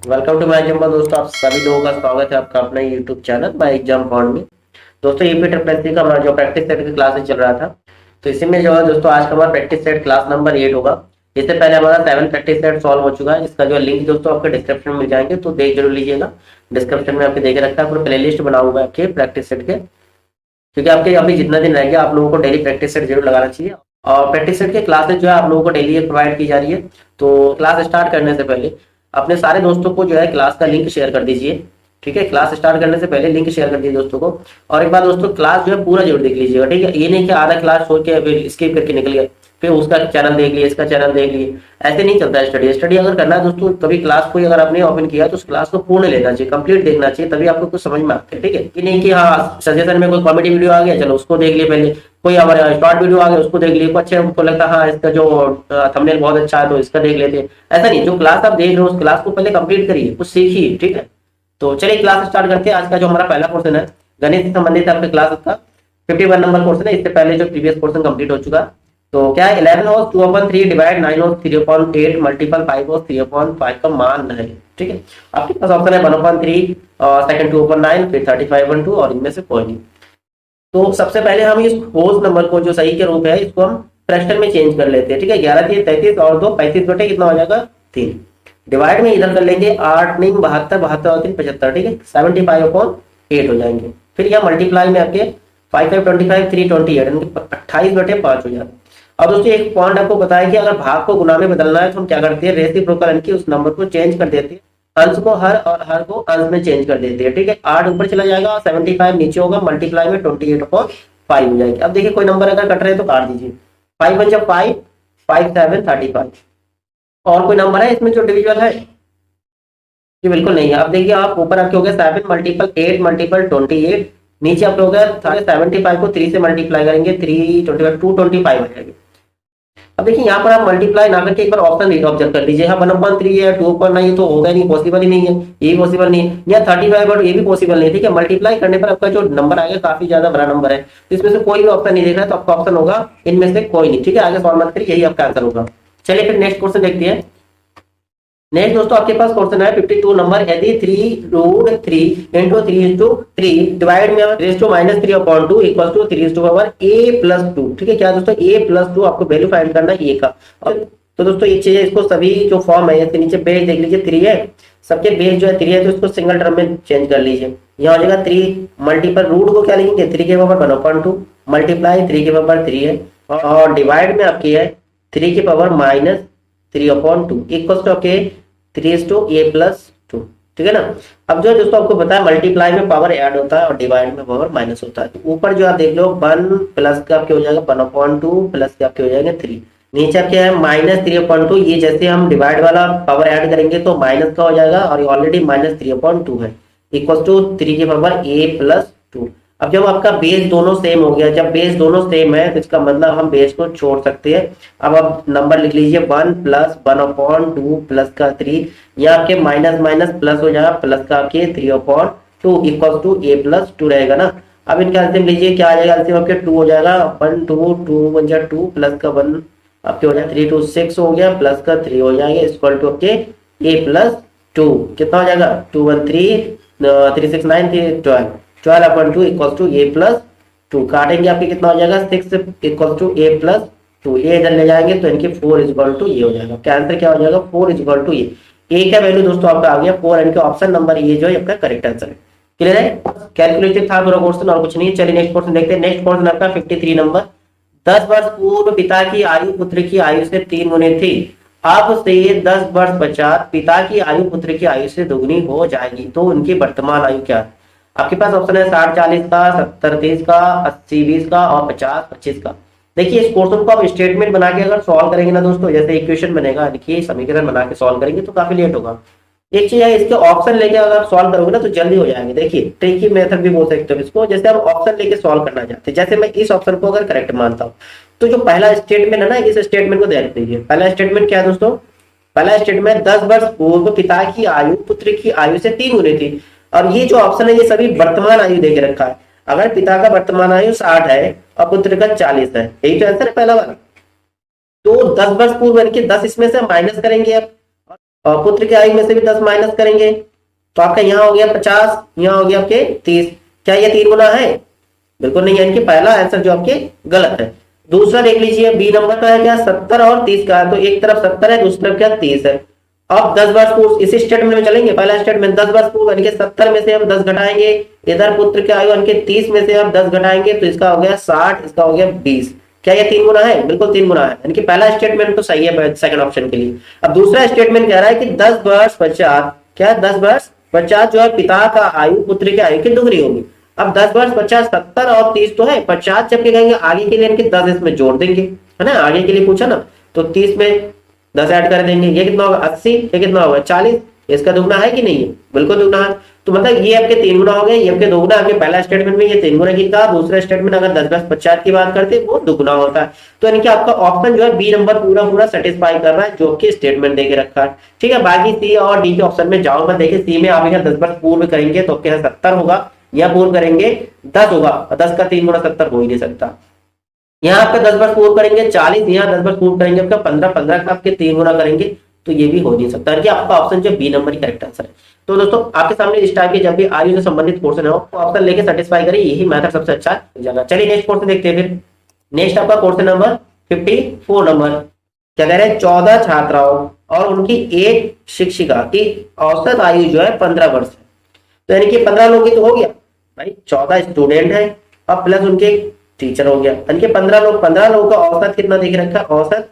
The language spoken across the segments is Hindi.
वेलकम टू माय एग्जाम दोस्तों, आप सभी लोगों का स्वागत है आपका अपना YouTube channel my exam point में। दोस्तों यूपी ट्रिपल का हमारा जो प्रैक्टिस सेट की क्लासेस चल रहा था, तो इसी में जो है दोस्तों आज का हमारा प्रैक्टिस सेट क्लास नंबर 8 होगा। इससे पहले हमारा 7 प्रैक्टिस सेट सॉल्व हो चुका है। इसका जो लिंक दोस्तों आपके डिस्क्रिप्शन में मिल जाएंगे, तो देख जरूर लीजिएगा। डिस्क्रिप्शन में आपके देख रखा है, पूरा प्ले लिस्ट बना हुआ है आपके प्रैक्टिस सेट के, क्योंकि आपके अभी जितना दिन रह गया आप लोगों को डेली प्रैक्टिस सेट जरूर लगाना चाहिए। और प्रैक्टिस सेट की क्लासेस जो है आप लोगों को डेली प्रोवाइड की जा रही है। तो क्लास स्टार्ट करने से पहले अपने सारे दोस्तों को जो है क्लास का लिंक शेयर कर दीजिए। ठीक है, क्लास स्टार्ट करने से पहले लिंक शेयर कर दीजिए दोस्तों को। और एक बार दोस्तों क्लास जो है पूरा जरूर देख लीजिएगा। ठीक है, ये नहीं कि आधा क्लास छोड़ के फिर स्किप करके निकल गए, फिर उसका चैनल देख लिए, इसका चैनल देख लिए। ऐसे नहीं चलता है स्टडी। स्टडी अगर करना है दोस्तों, कभी क्लास कोई अगर आपने ओपन किया तो उस क्लास को पूर्ण लेना चाहिए, कंप्लीट देखना चाहिए, तभी आपको कुछ समझ में आता है। ठीक है, कि नहीं कि हाँ सजेशन में कोई कॉमेडी वीडियो आ गया चलो उसको देख लिए, पहले कोई हमारे शॉर्ट वीडियो आ गया उसको देख लिए, कुछ अच्छे हमको लगता हाँ इसका जो थंबनेल बहुत अच्छा है तो इसका देख लेते हैं। ऐसा नहीं, जो क्लास आप देख रहे हो उस क्लास को पहले कंप्लीट करिए, कुछ सीखिए। ठीक है, तो चलिए क्लास स्टार्ट करते हैं। आज का जो हमारा पहला क्वेश्चन है गणित से संबंधित आपके क्लास का 51 नंबर क्वेश्चन है। इससे पहले जो प्रीवियस क्वेश्चन कंप्लीट हो चुका है। तो क्या है, 11 और 2/3 डिवाइड 9 और 3/8 मल्टीपल 5 और 3/5 का मान है। ठीक है, आपके पास ऑप्शन है 1/3, सेकंड 2/9, फिर 35/2 और इनमें से कोई नहीं। तो सबसे पहले हम इस होल नंबर को जो सही के रूप है इसको हम फ्रैक्शन में चेंज कर लेते हैं। ठीक है, 11 3 33 और 2 35 बटे कितना हो जाएगा 3। डिवाइड में इधर कर लेंगे 8 9 72 72 और 3 75। ठीक है, 75/8 हो जाएंगे। फिर यहाँ मल्टीप्लाई में आपके 5 5 25 3 28 28/5 हो जाएगा। अब दोस्तों एक पॉइंट आपको बताया कि अगर भाग को गुना में बदलना है तो हम क्या करते हैं, रेसिप्रोकल यानी कि उस नंबर को चेंज कर देते हैं, अंश को हर और हर को अंश में चेंज कर देते हैं। ठीक है, 8 ऊपर चला जाएगा और 75 नीचे होगा, मल्टीप्लाई में 28/5 हो जाएगी। अब देखिए कोई नंबर अगर कट रहे हैं तो काट दीजिए। 5 1 5 5 7 35। और कोई नंबर है इसमें जो डिविजिबल है? ये बिल्कुल नहीं है। अब देखिए आप ऊपर आपके हो गया 7 मल्टीपल 8 मल्टीपल 28, नीचे आप हो गया 75 को 3 से मल्टीप्लाई करेंगे 3 25 225 आ जाएगी। अब देखिए यहाँ पर आप मल्टीप्लाई ना करके एक बार ऑप्शन ऑब्जर्व कर लीजिए। हाँ 1/3 है 2/9 तो होगा नहीं, पॉसिबल ही नहीं है, ये भी पॉसिबल नहीं है। या 35 ये भी पॉसिबल नहीं है। ठीक है, मल्टीप्लाई करने पर आपका जो नंबर आएगा काफी ज्यादा बड़ा नंबर है, तो इसमें से कोई भी ऑप्शन नहीं देख रहा है, तो आपका ऑप्शन होगा इनमें से कोई नहीं। ठीक है, आगे सॉल्व मत करिए, यही आपका आंसर होगा। चलिए फिर नेक्स्ट क्वेश्चन देखते हैं। नेक्स्ट दोस्तों आपके पास क्वेश्चन है 52 नंबर। यदि 3√3 इंटू 3:3 डिवाइड में raise to -3/2 equal to 3 a+2। ठीक है, क्या दोस्तों a+2 आपको वैल्यू फाइंड करना है a का। तो दोस्तों एक चीज है, इसको सभी जो फॉर्म है इसके नीचे बेस देख लीजिए 3 है, सबके बेस जो है 3 है, तो इसको सिंगल टर्म में चेंज कर लीजिए। यहाँ हो जाएगा 3 मल्टीपल रूट को क्या लिखेंगे 3 के पावर 1/2 मल्टीप्लाई 3 के पावर 3 है, और डिवाइड में आपकी है 3 के पावर -3/2 इक्वल टू आपके 3:a+2। ठीक है ना। अब जो है दोस्तों आपको पता है मल्टीप्लाई में पावर ऐड होता है और डिवाइड में पावर माइनस होता है। तो ऊपर जो आप देख लो 1 प्लस का आपके हो जाएगा 1/2 प्लस के आपके हो जाएंगे 3, नीचे आपके है -3/2। ये जैसे हम डिवाइड वाला पावर ऐड करेंगे तो माइनस का हो जाएगा, और ऑलरेडी -3/2 है, इक्वल टू 3 के पावर a+2। अब जब आपका बेस दोनों सेम हो गया, जब बेस दोनों सेम है तो इसका मतलब हम बेस को छोड़ सकते हैं। अब आप नंबर लिख लीजिए 1 + 1/2 प्लस का 3, या आपके माइनस माइनस प्लस हो जाएगा, प्लस का आपके 3/2 इक्वल टू a+2 रहेगा ना। अब इनका एल्सियम लीजिए, क्या आ जाएगा एल्सियम आपके 2 हो जाएगा, 1 2 2 1 जा 2 प्लस का 1 आपके हो जाएगा 3 2 6 हो गया, प्लस का 3 हो जाएगा इक्वल टू आपके a+2 कितना हो जाएगा 2 1 3 3 6 9 12 12/2 इक्वल टू a+2। काटेंगे आपके कितना हो जाएगा 6 इक्वल टू a+2, ये इधर ले जाएंगे तो इनके 4 इक्वल टू ये हो जाएगा। क्या आंसर क्या हो जाएगा 4 इक्वल टू ये। ए का वैल्यू दोस्तों आपका आ गया 4, इनके ऑप्शन नंबर ये जो है आपका करेक्ट आंसर है। क्लियर है, कैलकुलेटेड था पूरा क्वेश्चन और कुछ नहीं है। चलिए नेक्स्ट क्वेश्चन देखते हैं। नेक्स्ट क्वेश्चन आपका 53 नंबर। 10 वर्ष पूर्व पिता की आयु पुत्र की आयु से 3 गुनी थी, अब से 10 वर्ष पश्चात पिता की आयु पुत्र की आयु से दुगनी हो जाएगी, तो उनकी वर्तमान आयु क्या है? आपके पास ऑप्शन है 60 40 का, 70 30 का, 80 20 का और 50 25 का। देखिए इस क्वेश्चन को आप स्टेटमेंट बना के अगर सॉल्व करेंगे ना दोस्तों, जैसे इक्वेशन बनेगा, देखिए समीकरण बना के सॉल्व करेंगे तो काफी लेट होगा। एक चीज है, इसके ऑप्शन लेके अगर सॉल्व करोगे ना तो जल्दी हो जाएंगे। देखिए ट्रिकी मेथड भी बोल सकते हो इसको, जैसे हम ऑप्शन लेके सॉल्व करना चाहते हैं। जैसे मैं इस ऑप्शन को अगर करेक्ट मानता हूँ तो जो पहला स्टेटमेंट है ना, इस स्टेटमेंट को ध्यान दीजिए। पहला स्टेटमेंट क्या है दोस्तों, पहला स्टेटमेंट 10 वर्ष पूर्व पिता की आयु पुत्र की आयु से 3 गुनी थी, और ये जो ऑप्शन है ये सभी वर्तमान आयु देके रखा है। अगर पिता का वर्तमान आयु 60 है और पुत्र का 40 है, यही तो आंसर है पहला वाला। तो 10 वर्ष पूर्व यानी कि 10 इसमें से माइनस करेंगे अब, और पुत्र की आयु में से भी 10 माइनस करेंगे तो आपका यहाँ हो गया 50, यहाँ हो गया आपके 30। क्या ये 3 गुना है? बिल्कुल नहीं है, इनकी पहला आंसर जो आपके गलत है। दूसरा देख लीजिए, बी नंबर का है क्या 70 और 30 का है, तो एक तरफ 70 है, दूसरी तरफ क्या 30 है। अब 10 बार स्पूर्स इसी स्टेटमेंट में चलेंगे। पहला स्टेटमेंट 10 बार स्पूर्स यानी कि 70 में से हम 10 घटाएंगे, इधर पुत्र की आयु यानी कि 30 में से हम 10 घटाएंगे तो इसका हो गया 60, इसका हो गया 20। क्या ये 3 गुना है? बिल्कुल 3 गुना है, यानी कि पहला स्टेटमेंट तो सही है सेकंड ऑप्शन के लिए। अब दूसरा स्टेटमेंट कह रहा है कि 10 वर्ष पश्चात, क्या 10 वर्ष पश्चात जो है पिता का आयु पुत्र की आयु की दुगनी होगी। अब 10 वर्ष 50, 70 और 30 तो है, 50 जब कहेंगे आगे के लिए इनके 10 इसमें जोड़ देंगे, है ना, आगे के लिए पूछा ना, तो 30 में 10 ऐड कर देंगे। ये कितना होगा 80, ये कितना होगा 40, इसका दुगना है कि नहीं है? बिल्कुल दुगना है। तो मतलब ये आपके 3 गुना हो गए, ये आपके 2 गुना। आपके पहला स्टेटमेंट में ये 3 गुना की था, दूसरा स्टेटमेंट अगर 10 वर्ष 50 की बात करते वो दुगना होता है। तो यानी कि आपका ऑप्शन जो है बी नंबर पूरा पूरा सेटिस्फाई कर रहा है जो कि स्टेटमेंट देके रखा है। ठीक है, बाकी सी और डी के ऑप्शन में जाओ मत। देखिए सी में आप 10 वर्ष पूर्व करेंगे तो आपके 70 होगा, या पूर्व करेंगे 10 होगा, 10 का 3 गुना 70 हो ही नहीं सकता। यहाँ आपका 10 वर्ष पूर्व करेंगे 40, यहाँ 10 वर्ष पूर्व करेंगे आपका 15, 15 का आपके 3 गुना करेंगे तो ये भी हो नहीं सकता कि आपका ऑप्शन जो बी नंबर करेक्ट आंसर है। तो दोस्तों आपके सामने इस टाइप की जब भी आयु से संबंधित क्वेश्चन हो तो ऑप्शन लेके सेटिस्फाई करिए, यही मेथड सबसे अच्छा है। चलिए नेक्स्ट क्वेश्चन देखते हैं। फिर नेक्स्ट आपका क्वेश्चन नंबर 54 नंबर क्या कह रहे हैं, 14 छात्राओं और उनकी एक शिक्षिका की औसत आयु जो है 15 वर्ष है। तो यानी कि 15 लोग की तो हो गया भाई, 14 स्टूडेंट है और प्लस उनके टीचर हो गया, यानी कि 15 लोग। 15 लोगों का औसत कितना देख रखा है? औसत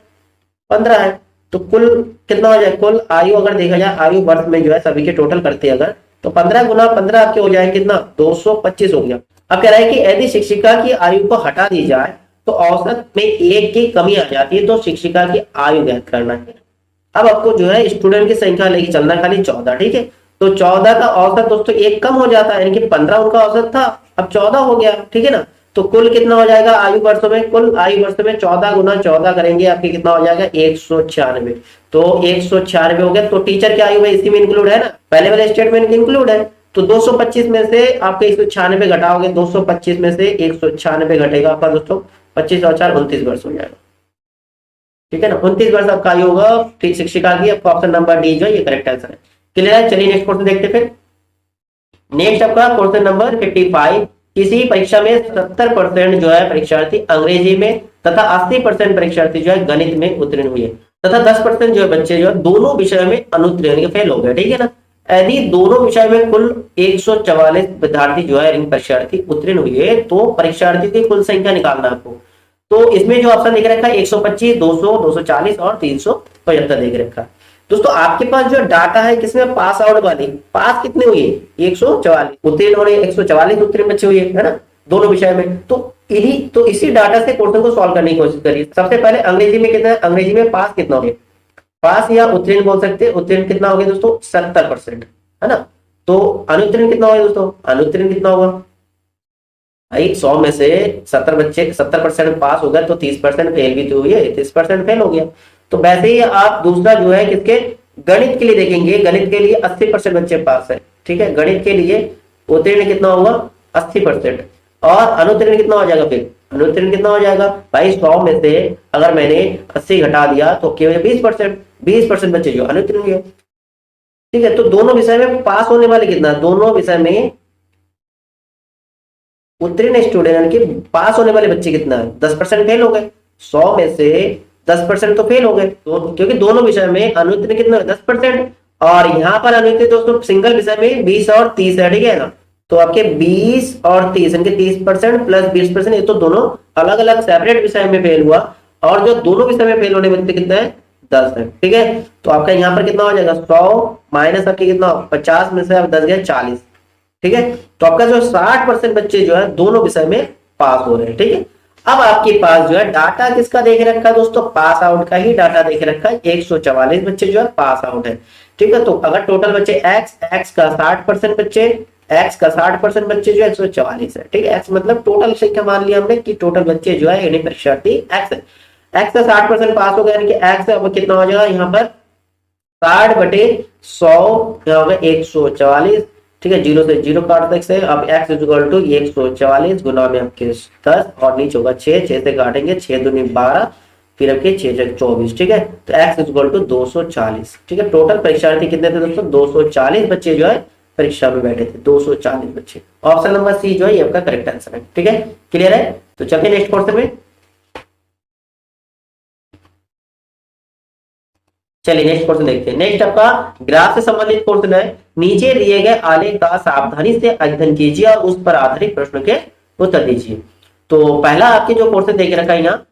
15 है, तो कुल कितना हो जाए? कुल आयु अगर देखा जाए आयु वर्ष में जो है सभी के टोटल करते हैं अगर, तो 15 गुना 15 आपके हो जाए कितना? 225 हो गया। अब कह रहा है कि यदि शिक्षिका की आयु को हटा दी जाए तो औसत में 1 की कमी आ जाती है, तो शिक्षिका की आयु ज्ञात करना है। अब आपको जो है स्टूडेंट की संख्या लेके चलना, खाली 14, ठीक है। तो 14 का औसत दोस्तों 1 कम हो जाता है, यानी कि 15 उनका औसत था, अब 14 हो गया, ठीक है ना। तो कुल कितना हो जाएगा आयु वर्षों में? कुल आयु वर्षों में 14 गुना 14 करेंगे आपके कितना हो जाएगा? 196। तो 196 हो गया। तो टीचर की आयु में इसी में इंक्लूड है ना, पहले वाले स्टेटमेंट इंक्लूड है। तो 225 में से आपके 196 घटाओगे, 225 में से 196 घटेगा आपका दोस्तों 25 और 4 29 वर्ष हो जाएगा, ठीक है ना। 29 वर्ष आपका आयु होगा शिक्षिका की। आपका ऑप्शन नंबर डी जो ये करेक्ट आंसर है। क्लियर है? चलिए नेक्स्ट क्वेश्चन देखते फिर। नेक्स्ट आपका क्वेश्चन नंबर 55, किसी परीक्षा में 70% जो है परीक्षार्थी अंग्रेजी में तथा 80% परीक्षार्थी जो है गणित में उत्तीर्ण हुए तथा 10% जो है बच्चे जो है दोनों विषयों में अनुत्तीर्ण फेल हो गए, ठीक है ना। यदि दोनों विषय में कुल 144 विद्यार्थी जो है परीक्षार्थी उत्तीर्ण हुए तो परीक्षार्थी की कुल संख्या निकालना आपको। तो इसमें जो ऑप्शन देख रखा है 125, 200, 240 और 375 देख रखा है। दोस्तों आपके पास जो डाटा है किसमें? पास आउट वाली। पास कितने हुए? 144, उत्तीर्ण होने 144 उत्तीर्ण बच्चे हुए, है ना, दोनों विषय में। तो इसी डाटा से क्वेश्चन को सॉल्व करने की कोशिश करिए। सबसे पहले अंग्रेजी में कितना है? अंग्रेजी में पास कितना हो गया? पास या उत्तीर्ण बोल सकते हैं। उत्तीर्ण कितना हो गया दोस्तों? 70%, है ना। तो अनुत्तीर्ण कितना होगा दोस्तों? अनुत्तीर्ण कितना होगा भाई? 100 में से 70 बच्चे 70% पास हो गया तो 30% फेल भी तो हुई है, 30% फेल हो गया। तो वैसे ही आप दूसरा जो है किसके गणित के लिए देखेंगे, गणित के लिए 80% बच्चे पास है, ठीक है। गणित के लिए उत्तीर्ण कितना होगा? 80%। और अनुत्तीर्ण कितना हो जाएगा? फिर अनुत्तीर्ण कितना हो जाएगा भाई? 100 में से अगर मैंने 80 घटा दिया तो केवल 20% बच्चे जो अनुत्तीर्ण हुए, ठीक है। तो दोनों विषय में पास होने वाले कितना? दोनों विषय में उत्तीर्ण स्टूडेंट की पास होने वाले बच्चे कितना है? 10% फेल हो गए। 100 में से 10% तो फेल हो गए, क्योंकि दोनों विषय में अनुत्तीर्ण कितना है? 10%। और यहाँ पर अनुत्तीर्ण दोस्तों सिंगल विषय में 20 और 30 है, ठीक है ना। तो आपके 20 और 30 इनके 30% प्लस 20%, ये तो दोनों अलग अलग सेपरेट विषय में फेल हुआ। और जो दोनों विषय में फेल होने बच्चे कितने हैं? 10 है, ठीक है। तो आपका यहाँ पर कितना हो जाएगा? 100 माइनस आपके कितना? 50 में से आप 10 गए 40, ठीक है। तो आपका जो 60% बच्चे जो है दोनों विषय में पास हो रहे हैं, ठीक है। अब आपके पास जो है डाटा किसका देख रखा है दोस्तों? पास आउट का ही डाटा देख रखा है। 144 बच्चे जो है पास आउट है, ठीक है। तो अगर टोटल बच्चे x का 60% बच्चे, x का 60% बच्चे जो है 144 है, ठीक है। x मतलब टोटल संख्या मान लिया हमने कि टोटल बच्चे जो है यानी परीक्षार्थी x है। x का 60% पास हो गया, यानी कि x अब कितना हो जाएगा यहाँ पर? 60/100 क्या होगा? 144, ठीक है। 0 से 0 काट सकते हैं। अब x इक्वल टू 144 गुना में आपके 10 और नीचे होगा 6 से काटेंगे 6 दूनी 12, फिर आपके 6 24, ठीक है। तो x इक्वल टू 240, ठीक है। टोटल परीक्षार्थी कितने थे दोस्तों? 240 बच्चे जो है परीक्षा में बैठे थे, 240 बच्चे। ऑप्शन नंबर सी जो है ये आपका करेक्ट आंसर है, ठीक है। क्लियर है? तो चलिए नेक्स्ट क्वेश्चन में। चलिए नेक्स्ट क्वेश्चन देखते हैं। नेक्स्ट आपका ग्राफ से संबंधित क्वेश्चन है। नीचे दिए गए आलेख का सावधानी से अध्ययन कीजिए और उस पर आधारित प्रश्न के उत्तर दीजिए। तो पहला आपके जो क्वेश्चन देख रखा है यहाँ,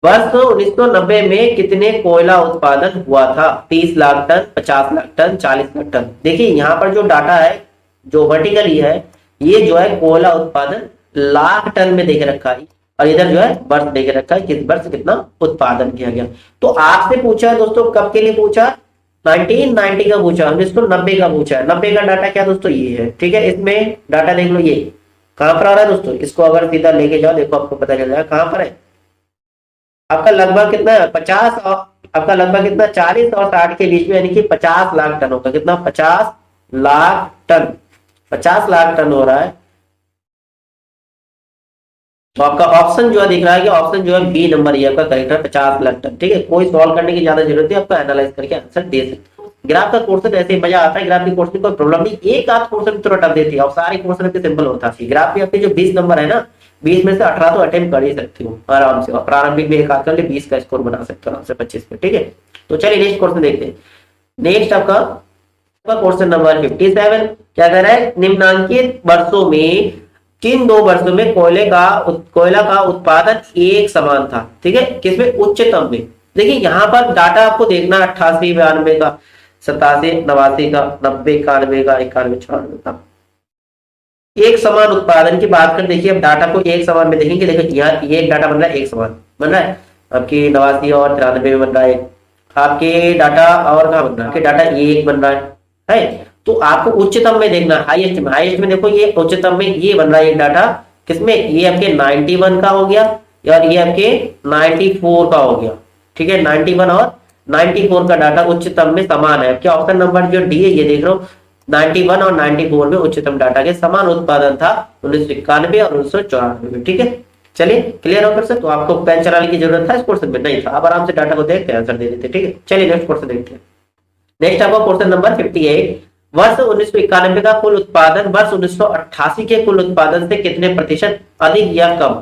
वर्ष 1990 में कितने कोयला उत्पादन हुआ था? 30 lakh ton, 50 lakh ton, 40 lakh ton. देखिए यहाँ पर जो डाटा है, जो वर्टिकली है, ये जो है कोयला उत्पादन लाख टन में देख रखा है, और इधर जो है वर्ष देख रखा है, किस वर्ष कितना उत्पादन किया गया। तो आपसे पूछा है दोस्तों, कब के लिए पूछा? 1990 का पूछा, 1990 का पूछा है। 90 का डाटा क्या दोस्तों? ये है, ठीक है। इसमें डाटा देख लो, ये कहां पर आ रहा है दोस्तों? इसको अगर सीधा लेके जाओ, देखो आपको पता चल जाएगा कहां पर है। आपका लगभग कितना है? 50, और आपका लगभग कितना? 40 और 60 के बीच में, यानी कि 50 लाख टन होगा। कितना? 50 लाख टन, 50 लाख टन हो रहा है। तो आपका ऑप्शन जो है दिख रहा है कि ऑप्शन जो है बी नंबर ये आपका करेक्ट है, 50 लाख टन, ठीक है। कोई सॉल्व करने की ज्यादा जरूरत है, आपका एनालाइज करके आंसर दे सकते हो। ग्राफ का क्वेश्चन ऐसे ही मजा आता है। ग्राफ की क्वेश्चन कोई प्रॉब्लम नहीं, एक आध क्वेश्चन तो रट देती है और सारे क्वेश्चन आपके सिंपल होता है। ग्राफ में आपके जो 20 नंबर है ना, 20 में से 18 तो अटेम्प्ट कर ही सकती हो आराम से, और प्रारंभिक में एक आध कर ले, 20 का स्कोर बना सकते हो आराम से 25 में, ठीक है। तो चलिए नेक्स्ट क्वेश्चन देखते हैं। नेक्स्ट आपका क्वेश्चन नंबर 57 क्या कह रहा है? निम्नांकित वर्षों में किन 2 वर्षों में कोयला का उत्पादन एक समान था? ठीक है, किसमें? उच्चतम में। देखिए यहाँ पर डाटा आपको देखना 88, 92 का, 87, 89 का, 90, 91 का, 91, 94 का। एक समान उत्पादन की बात कर, देखिए अब डाटा को एक समान में देखेंगे। देखो यहाँ ये एक डाटा बन रहा है, एक समान बन रहा है आपकी 89 और 93 में बन रहा है। आपके डाटा और कहाँ बन रहा है? आपके डाटा ये एक बन रहा है। तो आपको उच्चतम में देखना, हाईएस्ट में। हाईएस्ट में देखो ये उच्चतम में ये बन रहा है एक डाटा, किसमें? ये आपके 91 का हो गया, और ये आपके 94 का हो गया, ठीक है। 91 और 94 का डाटा उच्चतम में समान है। क्या ऑप्शन नंबर जो डी है ये देख रहे हो, 91 और 94 में उच्चतम डाटा के समान उत्पादन था 1991 और 1994 में, ठीक है। चलिए क्लियर हो फिर से? तो आपको पेन चलाने की जरूरत था इस क्वेश्चन में? नहीं था। अब आराम से डाटा को देखते हैं, आंसर दे देते, ठीक है। चलिए नेक्स्ट क्वेश्चन देखते हैं। नेक्स्ट आपका क्वेश्चन नंबर 58, वर्ष 1991 का कुल उत्पादन वर्ष 1988 के कुल उत्पादन से कितने प्रतिशत अधिक या कम?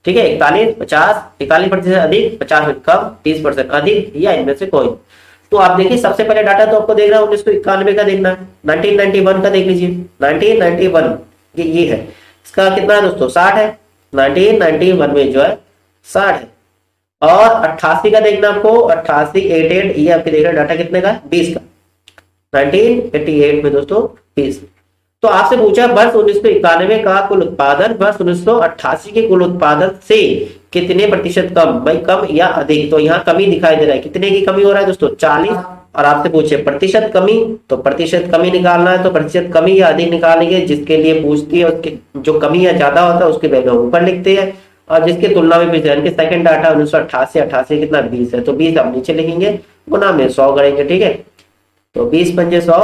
ठीक है, 41, 50, 41% अधिक, 50% कम, 30% अधिक, या इनमें से कोई। तो आप देखिए सबसे पहले डाटा तो आपको देख रहा है 1991 का देखना है, 1991 का देख लीजिए। 1991 ये है, इसका कितना है दोस्तों? 60 है। 1991 में जो है 60 है। और 88 का देखना आपको, 88, 88, ये आपके देख रहे डाटा कितने का? 20 का। 1988 में दोस्तों 20। तो आपसे पूछा वर्ष 1991 का कुल उत्पादन वर्ष 1988 के कुल उत्पादन से कितने प्रतिशत कम? भाई कम या अधिक? तो यहाँ कमी दिखाई दे रहा है। कितने की कमी हो रहा है दोस्तों? 40। और आपसे पूछे प्रतिशत कमी, तो प्रतिशत कमी निकालना है, तो प्रतिशत कमी या अधिक निकालेंगे। जिसके लिए पूछती है उसके जो कमी या ज्यादा होता है उसके वैल्यू ऊपर लिखते हैं, और जिसके तुलना में पिछले सेकंड डाटा 1988, 88 कितना? 20 है, तो 20 आप नीचे लिखेंगे, गुना में 100 करेंगे, ठीक है। तो 20 पंजे 100,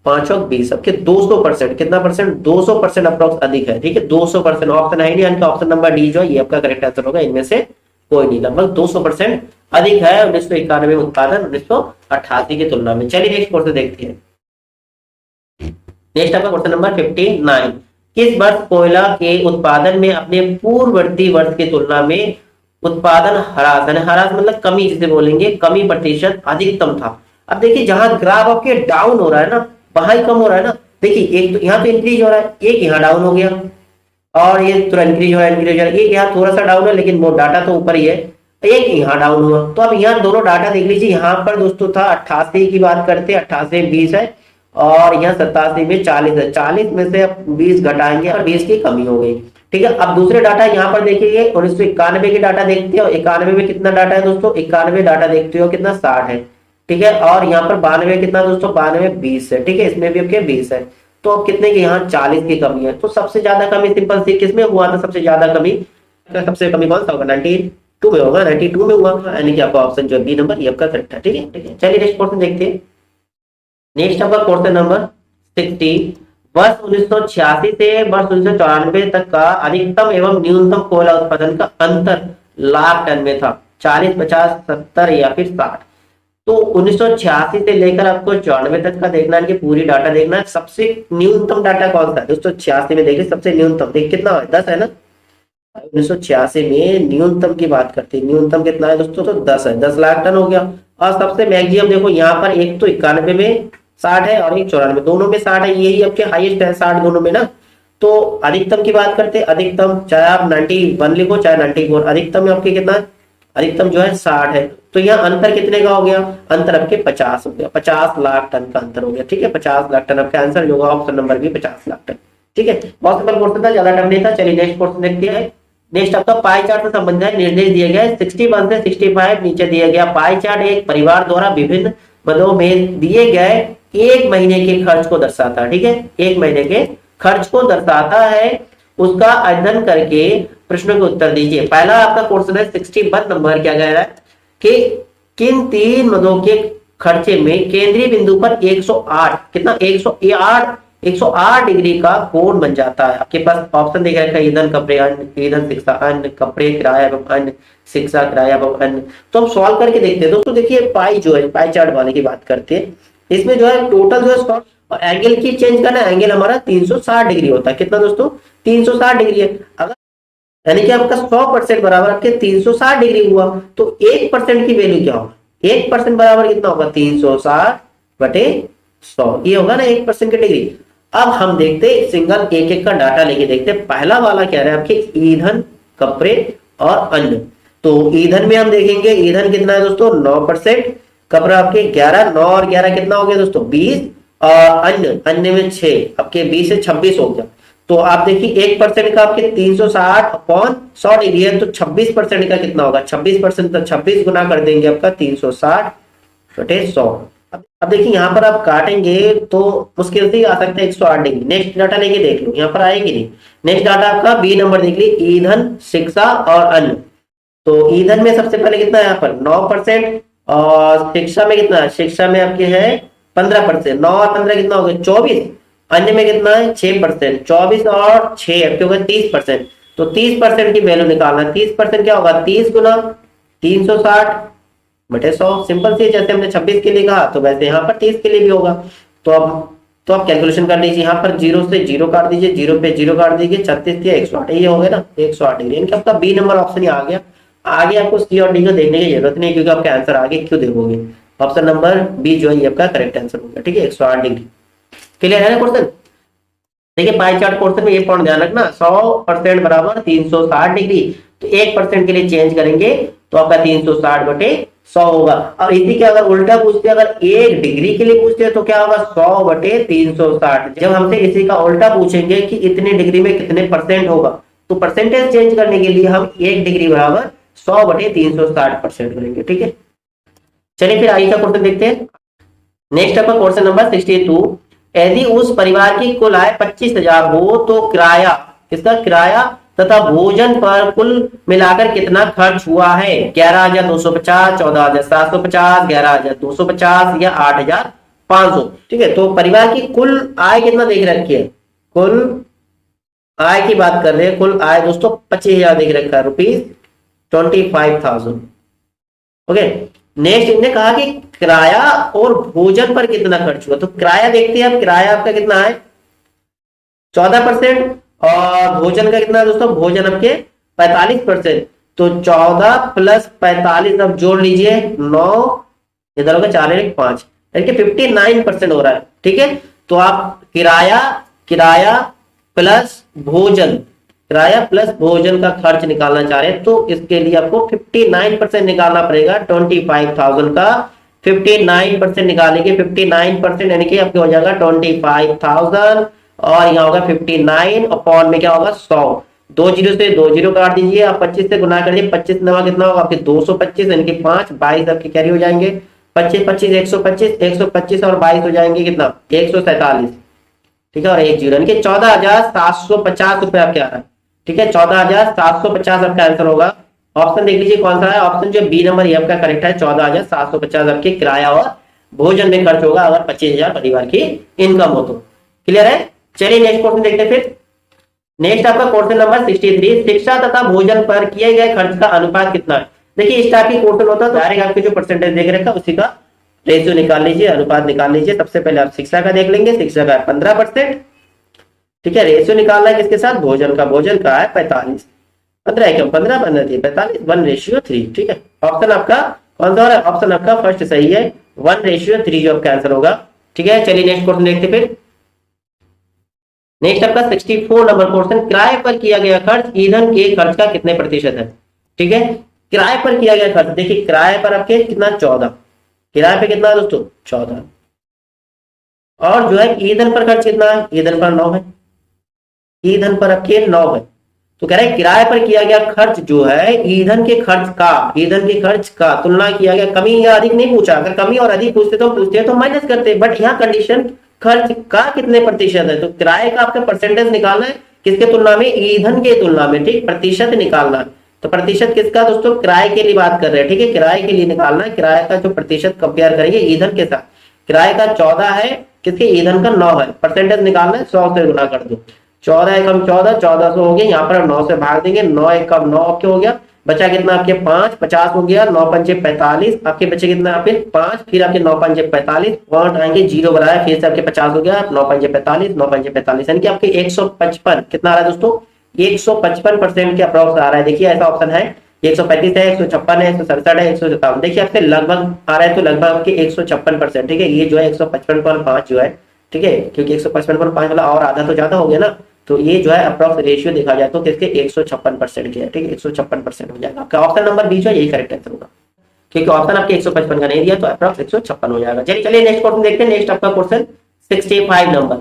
5 और 20, सबके 200%। कितना परसेंट? 200% अप्रोक्स अधिक है, ठीक है। 200% ऑप्शन है नहीं, ऑप्शन नंबर डी जो है ये आपका करेक्ट आंसर होगा। इनमें से कोई नहीं, लगभग 200% अधिक है 1991 उत्पादन 1988 की तुलना में। चलिए नेक्स्ट क्वेश्चन देखते हैं। नेक्स्ट आपका क्वेश्चन नंबर 59, किस वर्ष कोयला के उत्पादन में अपने पूर्ववर्ती वर्ष की तुलना में उत्पादन ह्रास, ह्रास मतलब कमी जिसे बोलेंगे, कमी प्रतिशत अधिकतम था? अब देखिए जहां ग्राफ आपके डाउन हो रहा है ना, वहां ही कम हो रहा है ना। देखिए एक तो यहाँ तो इंक्रीज हो रहा है, एक यहाँ डाउन हो गया, और ये थोड़ा इंक्रीज हो रहा है, इंक्रीज हो रहा है। एक यहाँ थोड़ा सा डाउन है, लेकिन वो डाटा तो ऊपर ही है। एक यहाँ डाउन हुआ। तो अब यहाँ दोनों डाटा देख लीजिए। यहाँ पर दोस्तों था 88 की बात करते, 88 20 है, और यहाँ 87 में 40 है। 40 में से अब 20 घटाएंगे और 20 की कमी हो गई, ठीक है। अब दूसरे डाटा यहाँ पर देखिए 1991 के डाटा देखते हो। 91 में कितना डाटा है दोस्तों? 91 डाटा देखते हो कितना? 60 है, ठीक है। और यहाँ पर 92 कितना दोस्तों? 92 20 है, ठीक है। इसमें भी आपके 20 है। तो अब कितने की? यहाँ 40 की कमी है। तो सबसे ज्यादा कमी सिंपल सी किसमें हुआ था? सबसे ज्यादा कमी, सबसे कमी कौन सा होगा? 92 में होगा। 92 में हुआ, यानी कि आपका ऑप्शन जो बी नंबर ये आपका करेक्ट है, ठीक है, ठीक है। चलिए नेक्स्ट क्वेश्चन देखते हैं। नेक्स्ट आपका क्वेश्चन नंबर 60, वर्ष 1986 से वर्ष 1994 तक का अधिकतम एवं न्यूनतम कोयला उत्पादन का अंतर लाख टन में था। 40, 50, 70 या फिर 60। तो 1986 से लेकर आपको 94 तक का देखना है कि पूरी डाटा देखना है। सबसे न्यूनतम डाटा कौन सा है दोस्तों? 86 में देखिए सबसे न्यूनतम, देखिए कितना है, 10 है ना। 1986 में न्यूनतम की बात करते हैं, न्यूनतम कितना है दोस्तों? तो 10 है, 10 लाख टन हो गया। और सबसे मैक्सिमम देखो यहाँ पर एक तो 91 में 60 है और एक 94, दोनों में 60 है, यही आपके हाईएस्ट है 60 दोनों में ना। तो अधिकतम की बात करते हैं, अधिकतम चाहे आप 91 लिखो चाहे 94, अधिकतम में आपके कितना है? अधिकतम जो है 60 है। तो यहाँ अंतर कितने का हो गया? अंतर आपके 50 हो गया, 50 लाख टन का अंतर हो गया। ठीक है, 50 लाख टन आपका आंसर जो होगा ऑप्शन नंबर भी 50 लाख टन। ठीक है, बहुत सिंपल क्वेश्चन था, ज्यादा टफ नहीं था। चलिए नेक्स्ट क्वेश्चन देखते हैं। नेक्स्ट आपका पाई चार्ट से संबंधित निर्देश दिए गए 61 से 65 नीचे दिया गया पाई चार्ट एक परिवार द्वारा विभिन्न मदों में दिए गए एक महीने के खर्च को दर्शाता है। ठीक है, एक महीने के खर्च को दर्शाता है, उसका अध्ययन करके प्रश्नों के उत्तर दीजिए। पहला आपका क्वेश्चन है 61 नंबर, क्या कह रहा है कि किन तीन मदों के खर्चे में केंद्रीय बिंदु पर 108 कितना 108 डिग्री का कोण बन जाता है। आपके पास ऑप्शन दिख रखा है ईंधन, कपड़े, अन्य, ईंधन, शिक्षा, अन्य, कपड़े, किराया एवं अन्य, शिक्षा, किराया एवं अन्य। तो हम सॉल्व करके देखते हैं दोस्तों। देखिए पाई जो है, पाई चार्ट वाले की बात करते हैं, इसमें जो है टोटल जो है और एंगल की चेंज करना, एंगल हमारा 360 डिग्री होता है। कितना दोस्तों? 360 डिग्री है। अगर यानी कि आपका 100% बराबर आपके 360 डिग्री हुआ तो 1% की वैल्यू क्या होगा? 1% बराबर कितना होगा? 360/100, ये होगा ना 1% की डिग्री। अब हम देखते सिंगल एक एक का डाटा लेके देखते। पहला वाला क्या है आपके ईंधन, कपड़े और अन्य। तो ईंधन में हम देखेंगे ईंधन कितना है दोस्तों? 9%, कपड़ा आपके 11, 9 और 11 कितना हो गया दोस्तों? 20, और अन्य में 6, आपके 20 से 26 हो गया। तो आप देखिए 1% का आपके 360/100 डिग्री है, तो 26% का कितना होगा? 26% तो 26 गुना कर देंगे आपका 360/100। अब देखिए यहाँ पर आप काटेंगे तो मुश्किल से आ सकता है 108 डिग्री। नेक्स्ट डाटा लेके देख लो, यहाँ पर आएगी नहीं। नेक्स्ट डाटा आपका बी नंबर देख लीजिए, ईंधन, शिक्षा और अन्य। तो ईंधन में सबसे पहले कितना है यहाँ पर? 9%, और शिक्षा में कितना है? शिक्षा में आपके है 15%, 9 और 15 कितना हो गया? 24। अन्य में कितना है? 6%, 24 और 6 आपके हो गए 30%। तो 30% की वैल्यू निकालना, 30% क्या होगा? 30 गुना 360/100। सिंपल सी, जैसे हमने 26 के लिए कहा तो वैसे यहाँ पर 30 के लिए भी होगा। तो आप कैलकुलेशन कर लीजिए, यहाँ पर 0 से 0 काट दीजिए, 0 पे 0 काट दीजिए, 36 के 108, ये हो गया ना 108 डिग्री। इनका आपका बी नंबर ऑप्शन ही आ गया। आगे आपको सी और डी को देखने की जरूरत नहीं, क्योंकि आपका आंसर आगे क्यों देखोगे। ऑप्शन नंबर बी जो है आपका करेक्ट आंसर होगा। ठीक है, 108 डिग्री। क्लियर है ना क्वेश्चन? देखिए पाई चार्ट क्वेश्चन में ये पॉइंट ध्यान रखना, 100% बराबर 360 डिग्री। तो 1% के लिए चेंज करेंगे तो आपका 360/100 होगा। और इसी के अगर उल्टा पूछते, अगर 1 डिग्री के लिए पूछते हैं तो क्या होगा? 100/360। जब हमसे इसी का उल्टा पूछेंगे कि इतने डिग्री में कितने परसेंट होगा, तो परसेंटेज चेंज करने के लिए हम 1 डिग्री बराबर 100/360% करेंगे। ठीक है, चलिए फिर आगे का क्वेश्चन देखते हैं। नेक्स्ट आपका क्वेश्चन नंबर 62, यदि उस परिवार की कुल आय 25,000 हो तो किराया, इसका किराया तथा भोजन पर कुल मिलाकर कितना खर्च हुआ है? 11,250, 14,750, 11,250 या 8,500। ठीक है, तो परिवार की कुल आय कितना देख रखी है? कुल आय की बात कर रहे हैं। कुल आय दोस्तों 25,000 देख रखा है, ₹25,000। ओके, नेक्स्ट इन्होंने कहा कि किराया और भोजन पर कितना खर्च हुआ। तो किराया देखते हैं, अब किराया आपका कितना है? 14%, और भोजन का कितना है दोस्तों? भोजन आपके 45%। तो 14 + 45 अब जोड़ लीजिए 9, इधर होगा 4 1 5, यानी 59% हो रहा है। ठीक है, तो आप किराया प्लस भोजन, किराया प्लस भोजन का खर्च निकालना चाह रहे हैं, तो इसके लिए आपको 59% निकालना पड़ेगा। 25,000 का 59% निकालेंगे, 59% यानी कि आपके हो जाएगा 25,000, और यहाँ होगा 59 अपॉन में क्या होगा? 100। 2 जीरो से 2 जीरो काट दीजिए, आप 25 से गुना कर दीजिए, 25 नवा कितना होगा आपके? 225, यानी कि 5, 22 आपके कैरी हो जाएंगे। 25 25 125, 125 और 22 हो जाएंगे कितना? 147। ठीक है, और 1 जीरो, यानी कि 14,750 रुपए आपके आ रहा है। ठीक है, 14,750 आपका आंसर होगा। ऑप्शन देख लीजिए कौन सा है। ऑप्शन जो बी नंबर ये आपका करेक्ट है, 14,750 आपके किराया और भोजन में खर्च होगा अगर 25,000 परिवार की इनकम हो तो। क्लियर है? चलिए नेक्स्ट क्वेश्चन देखते हैं फिर। नेक्स्ट आपका क्वेश्चन नंबर 63, शिक्षा तथा भोजन पर किए गए खर्च का अनुपात कितना है? देखिए इस टाइप की क्वेश्चन होता है तो डायरेक्ट आपके जो परसेंटेज देख रखा उसी का रेशियो निकाल लीजिए, अनुपात निकाल लीजिए। सबसे पहले आप शिक्षा का देख लेंगे, शिक्षा का 15%, ठीक है। रेशियो निकालना है किसके साथ, भोजन का, भोजन का है 45, 15 क्यों 15 15 थी 45, 1:3, ठीक है। ऑप्शन आपका कौन सा हो रहा है, ऑप्शन आपका फर्स्ट सही है, 1:3 जो आपका आंसर होगा, ठीक है। चलिए नेक्स्ट क्वेश्चन देखते फिर। नेक्स्ट आपका 64 नंबर क्वेश्चन, किराए पर किया गया खर्च ईंधन के खर्च का कितने प्रतिशत है, ठीक है। किराए पर किया गया खर्च, देखिए किराए पर आपके कितना 14, किराए पे कितना है दोस्तों 14, और जो है ईंधन पर खर्च कितना है, ईंधन पर 9 है, ईंधन पर आपके 9 है। तो कह रहे हैं किराए पर किया गया खर्च जो है ईंधन के खर्च का, ईंधन के खर्च का तुलना किया गया, कमी या अधिक नहीं पूछा, अगर कमी और अधिक पूछते तो माइनस करते, बट यहाँ कंडीशन खर्च का कितने प्रतिशत है, तो किराए का आपका परसेंटेज निकालना है किसके तुलना में, ईंधन के तुलना में, ठीक, प्रतिशत निकालना है। तो प्रतिशत किसका दोस्तों, किराए के लिए बात कर रहे हैं, ठीक है, किराए के लिए निकालना है। किराए का जो प्रतिशत कंपेयर करेंगे ईंधन के साथ, किराए का 14 है, किसके, ईंधन का 9 है, परसेंटेज निकालना है, 100 से गुना कर दो, 14 एकम 14, 1400 हो गया, यहाँ पर 9 से भाग देंगे, 9 एकम 9 आपके हो गया, बचा कितना आपके 5, 50 हो गया, 9 पंचे 45, आपके बचे कितना आपके 5, फिर आपके 9 पंचे 45, पॉइंट आएंगे, जीरो बनाया, फिर से आपके 50 हो गया, 9 पंचे 45, 9 पंचे 45, यानी कि आपके 155 कितना आ रहा है दोस्तों, 155% के अप्रॉक्स आ रहा है। देखिए ऐसा ऑप्शन है, 135 है, 156 है, 167 है, 157, देखिए आपसे लगभग आ रहा है, तो लगभग आपके 156%, ठीक है। ये जो है 155.5 जो है, ठीक है, क्योंकि 155.5 वाला और आधा तो ज्यादा हो गया ना, तो ये जो है अप्रॉक्स रेशियो देखा जाए तो किसके 156% के है, ठीक है, 156% हो जाएगा आपका। ऑप्शन नंबर बी जो है यही करेक्ट आंसर होगा, क्योंकि ऑप्शन आपके 155 का नहीं दिया, तो अप्रॉक्स 156 हो जाएगा। चलिए नेक्स्ट क्वेश्चन देखते हैं। नेक्स्ट आपका क्वेश्चन 65 नंबर,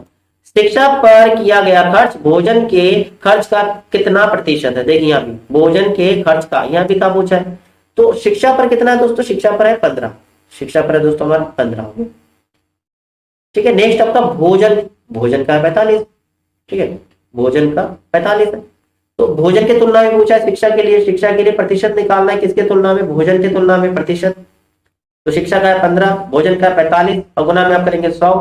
शिक्षा पर किया गया खर्च भोजन के खर्च का कितना प्रतिशत है। देखिए यहाँ भी भोजन के खर्च का, यहाँ भी क्या पूछा है, तो शिक्षा पर कितना है दोस्तों, शिक्षा पर है 15, शिक्षा पर है दोस्तों हमारा 15 हो गया, ठीक है। नेक्स्ट आपका भोजन, भोजन का 45, ठीक है, भोजन का 45 है, तो भोजन के तुलना में पूछा है शिक्षा के लिए, शिक्षा के लिए प्रतिशत निकालना है किसके तुलना में, भोजन के तुलना में प्रतिशत, तो शिक्षा का है 15, भोजन का 45, और गुना में आप करेंगे 100,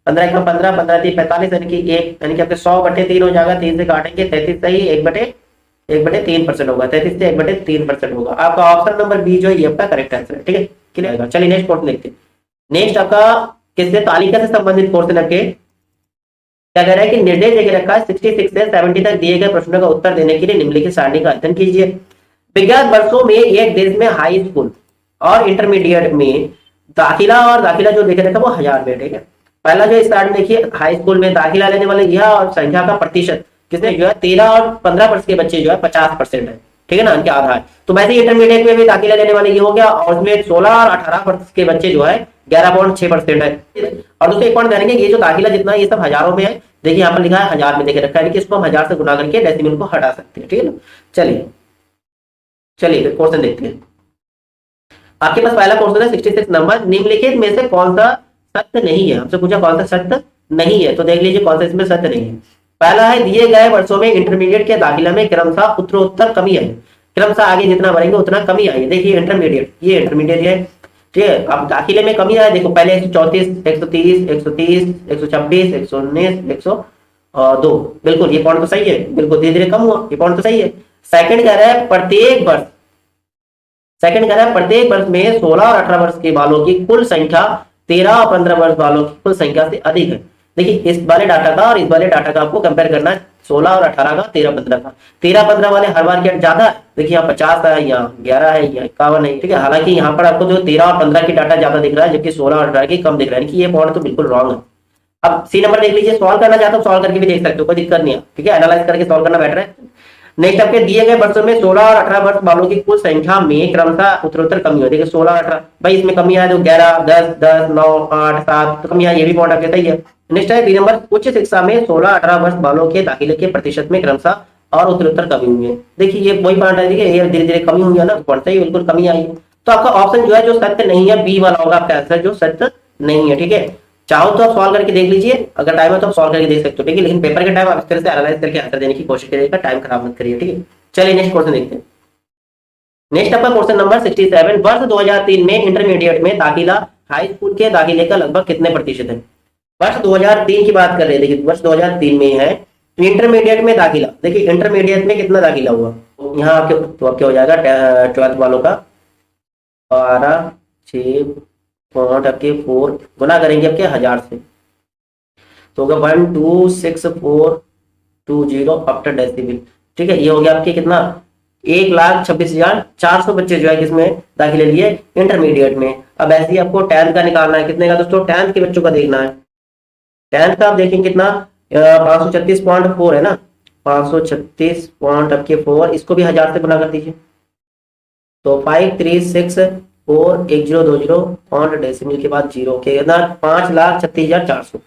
15 का 15, 15 3 45, यानी कि एक, यानी कि आपके 100/3 हो जाएगा, 3 से काटेंगे 33 सही, 1/3% होगा, 33 से 1/3% होगा। आपका ऑप्शन नंबर बी जो है ये आपका करेक्ट आंसर है, ठीक है, क्लियर। चलिए नेक्स्ट क्वेश्चन देखते हैं। नेक्स्ट आपका किससे, तालिका से संबंधित क्वेश्चन आपके क्या कह रहा है कि निर्देश देके रखा है 66 से 70 तक दिए गए प्रश्नों का उत्तर देने के लिए निम्नलिखित सारणी का अध्ययन कीजिए। विज्ञान वर्षों में एक देश में हाई स्कूल और इंटरमीडिएट में दाखिला, और दाखिला जो देखे रखा है वो 1000 में, ठीक है। पहला जो स्टार्ट में देखिए हाई स्कूल में दाखिला लेने वाले यह और संख्या का प्रतिशत किसने जो है 13 और 15 वर्ष के बच्चे जो है 50% है, ठीक है ना, इनके आधार। तो वैसे इंटरमीडिएट में भी दाखिला लेने वाले ये हो गया, और उसमें 16 और 18 वर्ष के बच्चे जो है 11.6% है। और दोस्तों एक पॉइंट ध्यान रखेंगे, ये जो दाखिला जितना ये सब हजारों में है, देखिए यहाँ पर लिखा है 1000 में देखे रखा है, कि इसको हम 1000 से गुना करके डेसिमल को हटा सकते हैं, ठीक है ना। चलिए फिर क्वेश्चन देखते हैं। आपके पास पहला क्वेश्चन है 66 नंबर, निम्नलिखित में से कौन सा सत्य नहीं है, हमसे पूछा कौन सा सत्य नहीं है, तो देख लीजिए कौन सा इसमें सत्य नहीं है। पहला है दिए गए वर्षों में इंटरमीडिएट के दाखिला में क्रमशः उत्तरोत्तर कमी आई, क्रमशः आगे जितना बढ़ेंगे उतना कमी आई। देखिए इंटरमीडिएट, ये इंटरमीडिएट है, ठीक है। अब दाखिले में कमी आया, देखो पहले 134, 130, 130, 126, 119, 102, बिल्कुल ये पॉइंट तो सही है, बिल्कुल धीरे धीरे कम हुआ, ये पॉइंट तो सही है। सेकंड कह रहा है प्रत्येक वर्ष, सेकंड कह रहा है प्रत्येक वर्ष में 16 और 18 वर्ष के बालों की कुल संख्या 13 और 15 वर्ष वालों की कुल संख्या से अधिक है। देखिए इस वाले डाटा का और इस वाले डाटा का आपको कंपेयर करना है, 16 और 18 का, 13-15 का। 13-15 वाले हर बार क्या ज्यादा है, देखिए यहाँ 50 है, यहाँ 11 है, यहाँ 51 है, ठीक है। हालांकि यहाँ पर आपको जो 13 और 15 की डाटा ज्यादा दिख रहा है, जबकि 16 और 18 की कम दिख रहा है, कि ये पॉइंट तो बिल्कुल रॉन्ग है। अब सी नंबर देख लीजिए, सॉल्व करना चाहता हूँ सॉल्व करके भी देख सकते हो, कोई दिक्कत नहीं है, ठीक है, एनालाइज करके सॉल्व करना बेटर है। नेक्स्ट आपके दिए गए वर्षों में 16 और 18 वर्ष वालों की कुल संख्या में क्रमशः उत्तरोत्तर कमी हो। देखिए 16 और 18, भाई इसमें कमी आया तो 11, 10, 10, 9, 8, 7 तो कमी आया, ये भी पॉइंट आपके सही है। नेक्स्ट है बी नंबर, उच्च शिक्षा में 16-18 वर्ष वालों के दाखिले के प्रतिशत में क्रमशः और उत्तरोत्तर कमी हुई है। देखिए ये वही पॉइंट है, देखिए ये धीरे धीरे कमी हुई है ना, पॉइंट सही बिल्कुल कमी आई है। तो आपका ऑप्शन जो है जो सत्य नहीं है, बी वाला होगा आपका आंसर, जो सत्य नहीं है, ठीक है। चाहो तो आप सॉल्व करके देख लीजिए, अगर टाइम है तो आप सॉल्व करके देख सकते हो, ठीक है, लेकिन पेपर के टाइम आप इस तरह से एनालाइज करके आंसर देने की कोशिश करिएगा, टाइम खराब मत करिए, ठीक है। चलिए नेक्स्ट क्वेश्चन देखते हैं। नेक्स्ट आपका क्वेश्चन नंबर 67, वर्ष 2003 में इंटरमीडिएट में दाखिला हाई स्कूल के दाखिले का लगभग कितने प्रतिशत है। वर्ष 2003 की बात कर रहे हैं, देखिए वर्ष 2003 में है इंटरमीडिएट में दाखिला। देखिए इंटरमीडिएट में कितना दाखिला हुआ, यहाँ आपके तो क्या हो जाएगा 12th वालों का 12 6 पॉइंट आपके 4 गुना करेंगे आपके 1000 से, तो होगा 126420 आफ्टर डेसिबल। ठीक है, ये हो गया आपके कितना 1,26,400 बच्चे जो है किसमें दाखिले लिए इंटरमीडिएट में। अब ऐसे ही आपको टेंथ का निकालना है, कितने का दोस्तों, टेंथ के बच्चों का देखना है। टेंथ का आप देखेंगे कितना 536.4 है ना, 536 पॉइंट आपके 4, इसको भी 1000 से गुना कर दीजिए, तो 53641020 पॉइंट डेसिमल के बाद जीरो के कितना 5,36,400।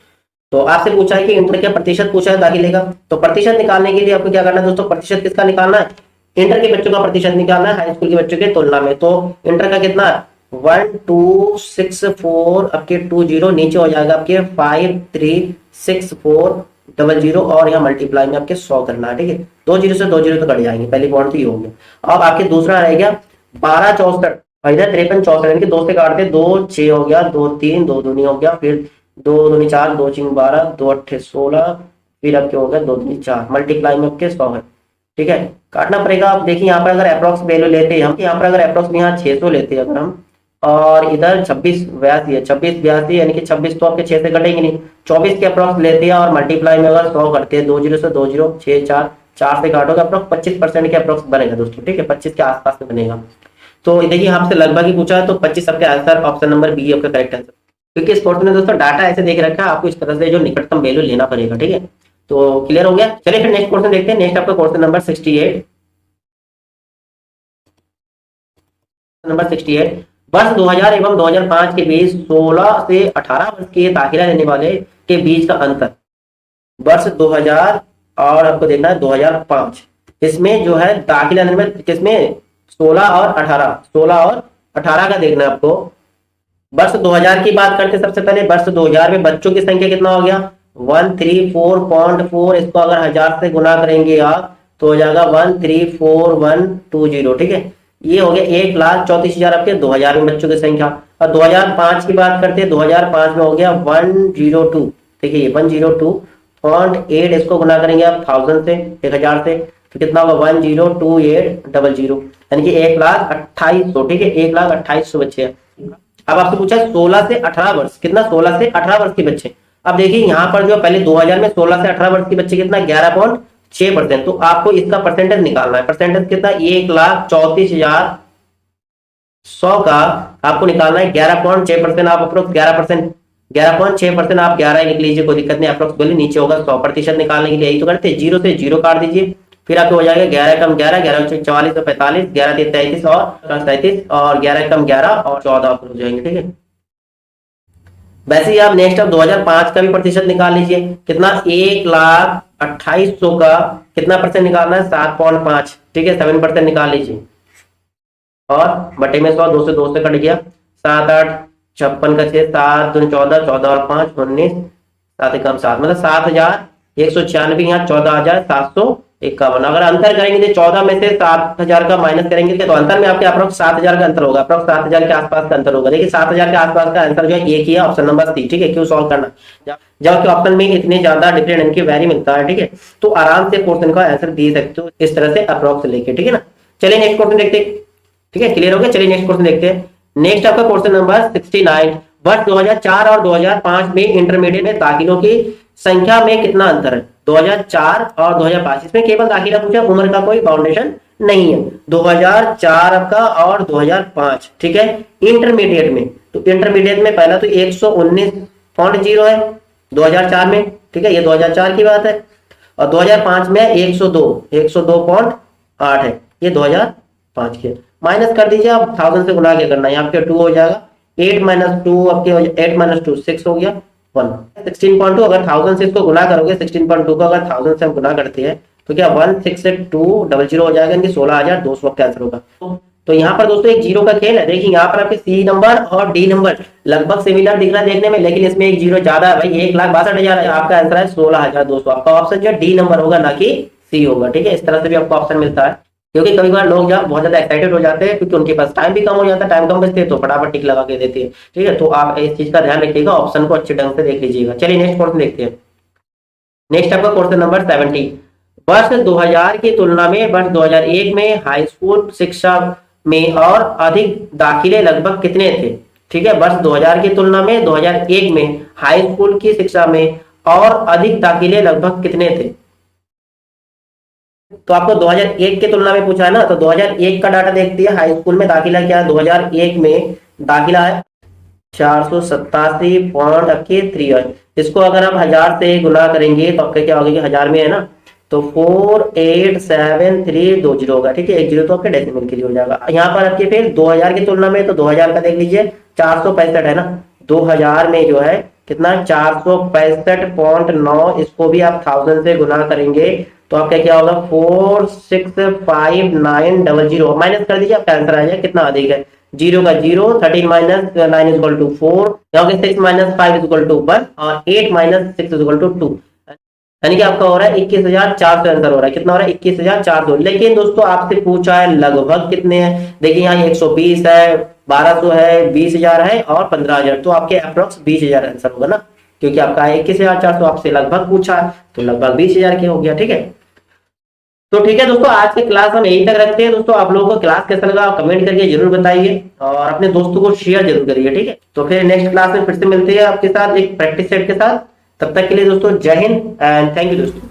तो आपसे पूछा है कि इंटर के प्रतिशत पूछा है दाखिले का, तो प्रतिशत निकालने के लिए आपको क्या करना है दोस्तों, प्रतिशत किसका निकालना है, इंटर के बच्चों का प्रतिशत निकालना है हाई स्कूल के बच्चों के तुलना में। तो इंटर का कितना 1264 आपके 20, नीचे हो जाएगा आपके 536400 और यहाँ मल्टीप्लाई में आपके 100 करना है। ठीक है, 2 जीरो से 2 जीरो तो कट जाएंगे, पहली पॉइंट तो ये हो गया। अब आपके दूसरा रह गया 1264 इधर 5364, इनके 2 से काटते 2 6 हो गया, 2 3 2 दूनी हो गया, फिर 2 दूनी 4, 2 6 12, 2 8 16, फिर आपके हो गया 2 दूनी 4, मल्टीप्लाई में आपके 100 है। ठीक है, काटना पड़ेगा। आप देखिए यहाँ पर अगर अप्रोक्स वैल्यू लेते हैं हम, यहाँ पर अगर अप्रोक्स यहाँ 600 लेते हैं अगर हम, और इधर 26 82 है, 26 82 यानी कि 26 तो आपके 6 से कटेंगे नहीं, 24 के अप्रोक्स लेते हैं और मल्टीप्लाई में अगर 100 करते हैं, 2 जीरो से 2 जीरो 6 4 4 से काटोगे अप्रोक्स 25% के अप्रोक्स बनेगा दोस्तों। ठीक है, 25 के आसपास में बनेगा। तो देखिए आपसे लगभग ही पूछा है, तो 25 आपका आंसर, ऑप्शन नंबर बी आपका करेक्ट आंसर, क्योंकि इस क्वेश्चन में दोस्तों डाटा ऐसे देख रखा है, आपको इस तरह से जो निकटतम वैल्यू लेना पड़ेगा। ठीक है, तो क्लियर हो गया। चलिए फिर नेक्स्ट क्वेश्चन देखते हैं। नेक्स्ट आपका क्वेश्चन नंबर 68, वर्ष 2000 एवं 2005 के बीच 16 से 18 वर्ष के दाखिला लेने वाले के बीच का अंतर, वर्ष 2000 और आपको देखना है 2005, इसमें जो है दाखिला लेने में किसमें 16 और 18, 16 और 18 का देखना है आपको। वर्ष 2000 की बात करते सबसे पहले, वर्ष 2000 में बच्चों की संख्या कितना हो गया 134.4, इसको अगर 1000 से गुना करेंगे आप तो हो जाएगा 134120। ठीक है, ये हो गया 1,34,000 आपके 2000 में बच्चों की संख्या। और 2005 की बात करते हैं, 2005 में हो गया 102, देखिए ये 102.8, इसको गुना करेंगे आप 1000 से 1000 से तो कितना होगा 102800, यानी कि 1,28,000। ठीक है, 1,28,000 बच्चे हैं। अब आपसे पूछा 16 से 18 वर्ष, कितना 16 से 18 वर्ष के बच्चे। अब देखिए यहाँ पर जो पहले 2000 में 16 से 18 वर्ष के बच्चे कितना 11.6%, तो आपको इसका परसेंटेज निकालना है। परसेंटेज कितना 1,34,100 का आपको निकालना है 11.6%। आप अप्रोक्स 11%, 11.6% आप 11 लिख लीजिए, कोई दिक्कत नहीं। अप्रोक्स बोलिए नीचे होगा 100% निकालने के लिए यही तो करते हैं, 0 से 0 काट दीजिए, फिर आपको हो जाएगा 11 कम 11, 11 44 और 45, 11 33 और 37, और 11 कम 11 और 14 हो जाएंगे। ठीक है, वैसे ही आप नेक्स्ट अब 2005 का भी प्रतिशत निकाल लीजिए, कितना 1,28,000 का कितना परसेंट निकालना है 7.5। ठीक है, 7% निकाल लीजिए, और बटे में 100, 2 से 2 से कट गया, 7 8 56 का 6, 7 दूनी 14, 14 और 5 19, 7 कम 7, मतलब 7,196, यहाँ 14,751। अगर अंतर करेंगे तो 14 में से 7,000 का माइनस करेंगे तो अंतर में आपके अप्रोक्स 7,000 का अंतर होगा, अप्रोक्स 7,000 के आसपास का अंतर होगा। देखिए 7,000 के आसपास का आंसर जो है एक ही है, ऑप्शन नंबर सी। ठीक है, क्यों सॉल्व करना जबकि ऑप्शन में इतने ज्यादा डिफरेंट इनके वैरी मिलता है। ठीक है, तो आराम से क्वेश्चन का आंसर दे सकते हो इस तरह से अप्रोक्स लेके। ठीक है ना, चलिए नेक्स्ट क्वेश्चन देखते हैं। ठीक है, क्लियर हो गया। चलिए नेक्स्ट क्वेश्चन देखते हैं। नेक्स्ट आपका क्वेश्चन नंबर 69, वर्ष 2004 और 2005 में इंटरमीडिएट में दाखिलों की संख्या में कितना अंतर है। 2004 और 2005, इसमें केवल दाखिला पूछा, उम्र का कोई बाउंडेशन नहीं है। 2004 आपका और 2005, ठीक है। इंटरमीडिएट में, तो इंटरमीडिएट में पहला तो 119.0 है 2004 में, ठीक है, ये 2004 की बात है। और 2005 में 102.8 है, ये 2005 की। माइनस कर दीजिए आप, 1000 से गुना क्या करना है, यहाँ पे 2 हो जाएगा, 8 - 2 आपके 8 - 2 6 हो गया 1। 16.2 अगर 1000 से इसको गुना करोगे, 16.2 को अगर 1000 से हम गुना करते हैं तो क्या 16200 हो जाएगा, यानी 16,200 का आंसर होगा। तो यहाँ पर दोस्तों एक जीरो का खेल है। देखिए यहाँ पर आपके सी नंबर और डी नंबर लगभग सिमिलर दिख रहा है देखने में, लेकिन इसमें एक जीरो ज्यादा है भाई, 1,62,000 है। आपका आंसर है 16,200। आपका ऑप्शन जो डी नंबर होगा, ना कि सी होगा। ठीक है, इस तरह से भी आपको ऑप्शन मिलता है, क्योंकि कभी बार लोग जब बहुत ज्यादा एक्साइटेड हो जाते हैं, क्योंकि उनके पास टाइम भी कम हो जाता है, टाइम कम बचते हैं, तो फटाफट टिक लगा के देते हैं। ठीक है, तो आप इस चीज का ध्यान रखिएगा, ऑप्शन को अच्छे ढंग से देख लीजिएगा। चलिए नेक्स्ट क्वेश्चन देखते हैं। नेक्स्ट आपका क्वेश्चन नंबर 70, वर्ष 2000 की तुलना में वर्ष 2001 में हाई स्कूल शिक्षा में और अधिक दाखिले लगभग कितने थे? ठीक है, वर्ष 2000 की तुलना में 2001 में हाई स्कूल की शिक्षा में और अधिक दाखिले लगभग कितने थे? तो आपको 2001 की तुलना में पूछा है ना, तो 2001 का डाटा देखते हैं। हाई स्कूल में दाखिला क्या है? 2001 में दाखिला है 487.3। इसको अगर आप 1000 से गुना करेंगे तो आपका क्या होगा कि 1000 में है ना, तो 487320 होगा। ठीक है, एक जीरो तो आपके डेसिमल के लिए हो जाएगा। यहाँ पर आपके फिर 2000 की तुलना में, तो 2000 का देख लीजिए 465 है ना, 2000 में जो है कितना 465.9, इसको भी आप 1000 से गुना करेंगे तो आपका क्या होगा 46590, माइनस कर दीजिए आपका आंसर आ जाएगा कितना अधिक है। जीरो का जीरो, 13 माइनस 9 इक्वल टू 4, यहाँ 6 माइनस 5 इक्वल टू 1 और 8 माइनस 6 इक्वल टू 2, यानी कि आपका हो रहा है 21,400 आंसर हो रहा है। कितना हो रहा है? 21,400। लेकिन दोस्तों आपसे पूछा है लगभग कितने हैं। देखिए यहाँ 120 है, 1200 है, 20,000 है और 15,000, तो आपके अप्रोक्स 20,000 आंसर होगा ना, क्योंकि आपका 21,400 आपसे लगभग पूछा है, तो लगभग 20,000 के हो गया। ठीक है, तो ठीक है दोस्तों, आज की क्लास हम यहीं तक रखते हैं। दोस्तों आप लोगों को क्लास कैसा लगा आप कमेंट करके जरूर बताइए और अपने दोस्तों को शेयर जरूर करिए। ठीक है, तो फिर नेक्स्ट क्लास में फिर से मिलते हैं आपके साथ एक प्रैक्टिस सेट के साथ। तब तक के लिए दोस्तों जय हिंद एंड थैंक यू दोस्तों।